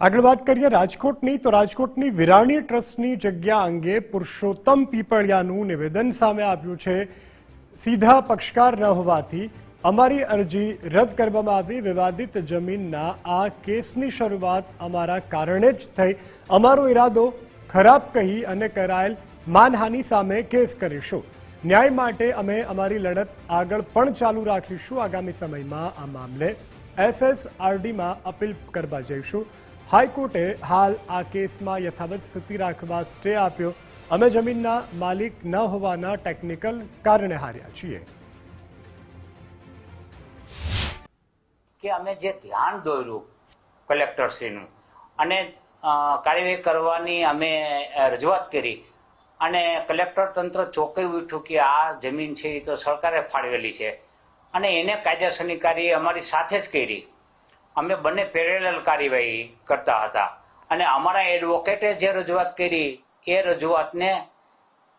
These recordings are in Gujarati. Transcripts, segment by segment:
આગળ વાત કરીએ રાજકોટની તો રાજકોટની વિરાણી ટ્રસ્ટની જગ્યા અંગે પુરુષોત્તમ પીપળિયાનું નિવેદન સામે આવ્યું છે। સીધા પક્ષકાર ન હોવાથી અમારી અરજી રદ કરવામાં આવી। વિવાદિત જમીનના આ કેસની શરૂઆત અમારા કારણે જ થઈ। અમારો ઈરાદો ખરાબ કહી અને કરાયેલ માનહાનિ સામે કેસ કરીશું। ન્યાય માટે અમે અમારી લડત આગળ પણ ચાલુ રાખીશું। આગામી સમયમાં આ મામલે SSRDમાં અપીલ કરવા જઈશું। હાઈકોર્ટે હાલ આ કેસમાં યથાવત સ્થિતિ રાખવા સ્ટે આપ્યો। અમે જમીનના માલિક ન હોવાના ટેકનિકલ કારણે હાર્યા છીએ। કે અમે જે ધ્યાન દોર્યું કલેક્ટરશ્રીનું અને કાર્યવાહી કરવાની અમે રજૂઆત કરી અને કલેક્ટર તંત્ર ચોંકી ઉઠ્યું કે આ જમીન છે એ તો સરકારે ફાળવેલી છે અને એને કાયદેસરની કાર્યવાહી અમારી સાથે જ કરી। અમે બંને પેરેલલ કાર્યવાહી કરતા હતા અને અમારા એડવોકેટે જે રજૂઆત કરી એ રજૂઆતને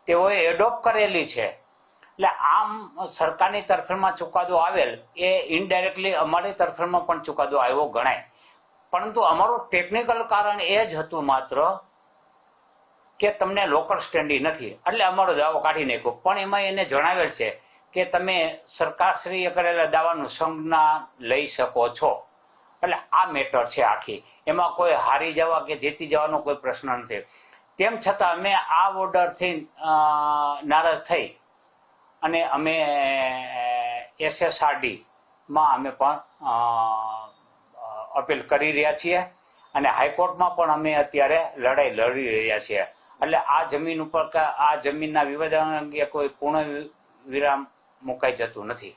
તેઓએ એડોપ્ટ કરેલી છે। એટલે આમ સરકારની તરફેણમાં ચુકાદો આવેલ એ ઇનડાયરેક્ટલી અમારી તરફેણમાં પણ ચુકાદો આવ્યો ગણાય। પરંતુ અમારું ટેકનિકલ કારણ એ જ હતું માત્ર કે તમને લોકલ સ્ટેન્ડિંગ નથી એટલે અમારો દાવો કાઢી નાખ્યો। પણ એમાં એને જણાવેલ છે કે તમે સરકારશ્રીએ કરેલા દાવાનું સંજ્ઞા લઈ શકો છો। એટલે આ મેટર છે આખી, એમાં કોઈ હારી જવા કે જીતી જવાનો કોઈ પ્રશ્ન નથી। તેમ છતાં અમે આ ઓર્ડરથી નારાજ થઈ અને અમે SSRDમાં અમે પણ અપીલ કરી રહ્યા છીએ અને હાઈકોર્ટમાં પણ અમે અત્યારે લડાઈ લડી રહ્યા છીએ। એટલે આ જમીન ઉપર આ જમીનના વિવાદ અંગે કોઈ પૂર્ણ વિરામ મુકાઈ જતું નથી।